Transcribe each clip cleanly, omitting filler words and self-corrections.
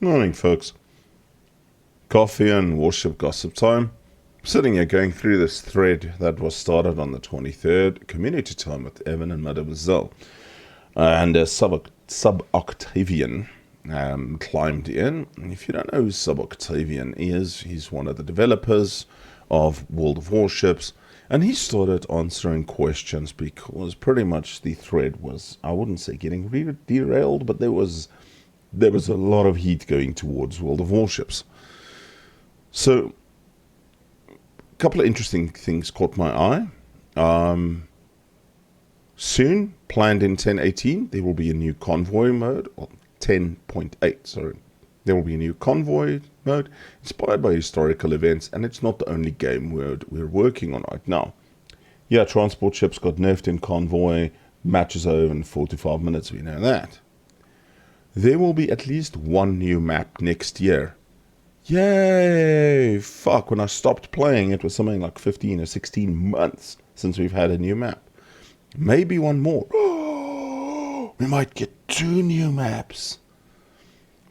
Morning, folks. Coffee and Warship gossip time. Sitting here going through this thread that was started on the 23rd, community time with Evan and Mademoiselle. And Sub-Octavian climbed in. And if you don't know who Sub-Octavian is, he's one of the developers of World of Warships. And he started answering questions because pretty much the thread was, I wouldn't say getting derailed, but there was a lot of heat going towards World of Warships. So, a couple of interesting things caught my eye. Soon, planned in 10.18, there will be a new convoy mode, or 10.8, sorry. There will be a new convoy mode inspired by historical events, and it's not the only game we're working on right now. Yeah, transport ships got nerfed in convoy, matches over in 4 to 5 minutes, we know that. There will be at least one new map next year. Yay! Fuck, when I stopped playing, it was something like 15 or 16 months since we've had a new map. Maybe one more. We might get 2 new maps.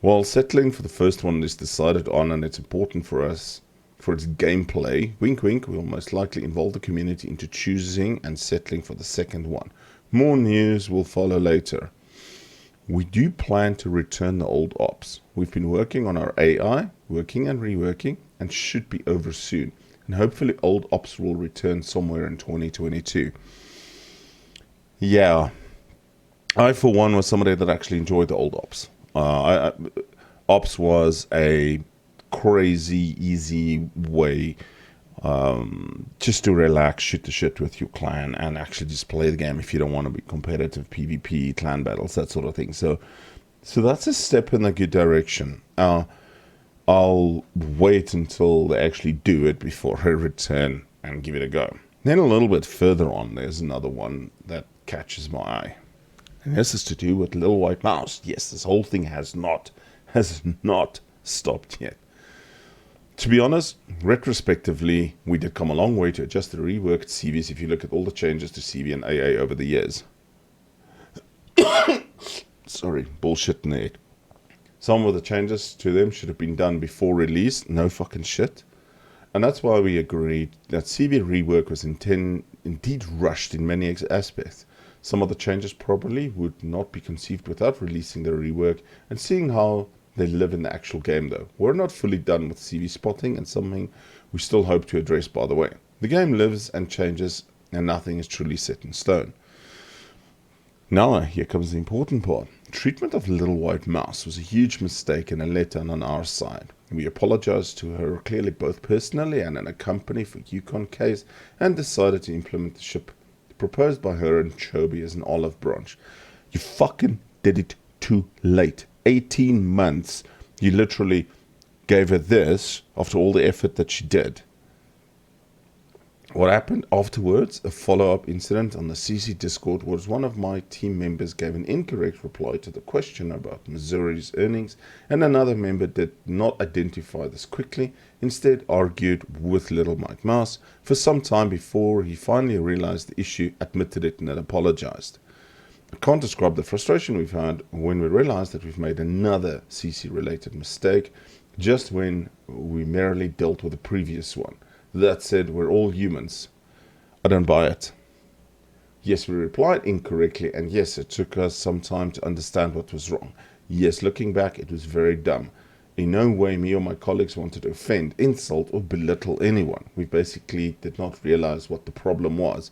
While settling for the first one is decided on and it's important for us, for its gameplay, wink wink, we'll most likely involve the community into choosing and settling for the second one. More news will follow later. We do plan to return the old ops. We've been working on our AI, working and reworking, and should be over soon. And hopefully old ops will return somewhere in 2022. Yeah, I for one was somebody that actually enjoyed the old ops. Ops was a crazy, easy way just to relax, shoot the shit with your clan, and actually just play the game if you don't want to be competitive PvP, clan battles, that sort of thing. So that's a step in the good direction. I'll wait until they actually do it before I return and give it a go. Then a little bit further on, there's another one that catches my eye. And this is to do with Little White Mouse. Yes, this whole thing has not stopped yet. To be honest, retrospectively, we did come a long way to adjust the reworked CVs if you look at all the changes to CV and AA over the years. Sorry, bullshit in there. Some of the changes to them should have been done before release. No fucking shit. And that's why we agreed that CV rework was indeed rushed in many aspects. Some of the changes probably would not be conceived without releasing the rework and seeing how they live in the actual game though. We're not fully done with CV spotting, and something we still hope to address, by the way. The game lives and changes and nothing is truly set in stone. Now here comes the important part. Treatment of Little White Mouse was a huge mistake and a letdown on our side. We apologized to her clearly both personally and in a company for Yukon case, and decided to implement the ship proposed by her and Chobi as an olive branch. You fucking did it too late. 18 months. You literally gave her this after all the effort that she did. What happened afterwards, a follow-up incident on the CC Discord, was one of my team members gave an incorrect reply to the question about Missouri's earnings, and another member did not identify this quickly, instead argued with Little White Mouse for some time before he finally realized the issue, admitted it, and then apologized. I can't describe the frustration we've had when we realized that we've made another CC-related mistake just when we merely dealt with the previous one. That said, we're all humans. I don't buy it. Yes, we replied incorrectly, and yes, it took us some time to understand what was wrong. Yes, looking back, it was very dumb. In no way me or my colleagues wanted to offend, insult, or belittle anyone. We basically did not realize what the problem was.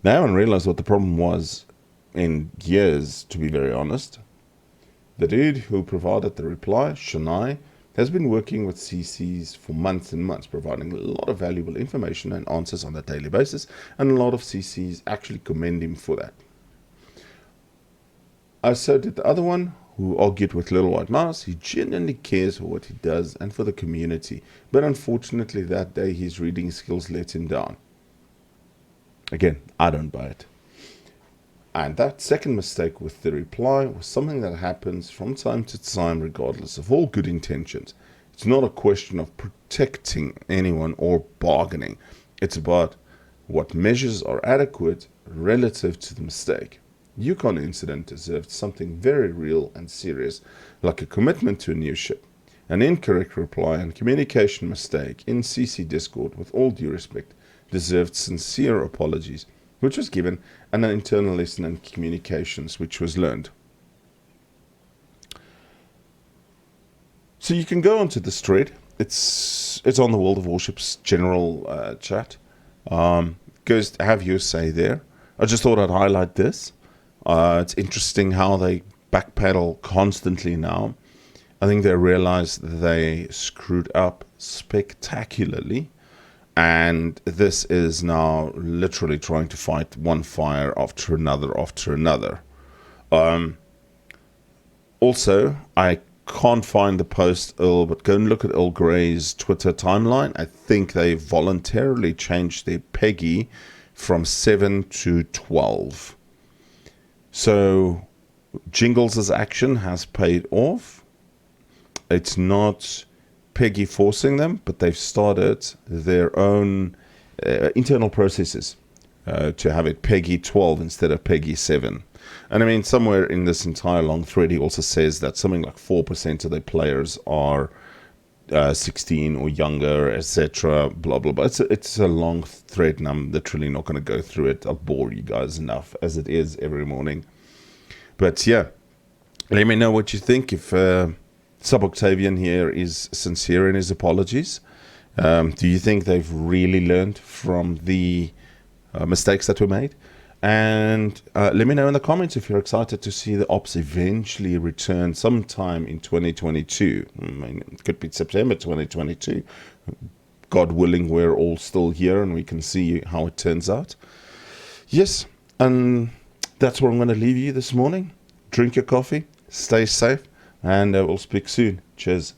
They haven't realized what the problem was in years, to be very honest. The dude who provided the reply, Shania, has been working with CCs for months and months, providing a lot of valuable information and answers on a daily basis, and a lot of CCs actually commend him for that. So did the other one, who argued with Little White Mouse. He genuinely cares for what he does and for the community, but unfortunately that day his reading skills let him down. Again, I don't buy it. And that second mistake with the reply was something that happens from time to time regardless of all good intentions. It's not a question of protecting anyone or bargaining. It's about what measures are adequate relative to the mistake. Yukon incident deserved something very real and serious, like a commitment to a new ship. An incorrect reply and communication mistake in CC Discord, with all due respect, deserved sincere apologies, which was given, and an internal lesson in communications, which was learned. So you can go onto this thread. It's on the World of Warships general chat. Goes have your say there. I just thought I'd highlight this. It's interesting how they backpedal constantly now. I think they realized they screwed up spectacularly, and this is now literally trying to fight one fire after another after another. Also, I can't find the post, Earl, but go and look at Earl Grey's Twitter timeline. I think they voluntarily changed their PEGI from 7 to 12. So Jingles' action has paid off. It's not PEGI forcing them, but they've started their own internal processes to have it PEGI 12 instead of PEGI 7. And I mean, somewhere in this entire long thread, he also says that something like 4% of their players are 16 or younger, etc. Blah, blah, blah. It's a long thread, and I'm literally not going to go through it. I'll bore you guys enough, as it is every morning. But yeah, let me know what you think. If Sub-Octavian here is sincere in his apologies, do you think they've really learned from the mistakes that were made? And let me know in the comments if you're excited to see the ops eventually return sometime in 2022. I mean, it could be September 2022. God willing, we're all still here and we can see how it turns out. Yes, and that's where I'm going to leave you this morning. Drink your coffee, stay safe, and we'll speak soon. Cheers.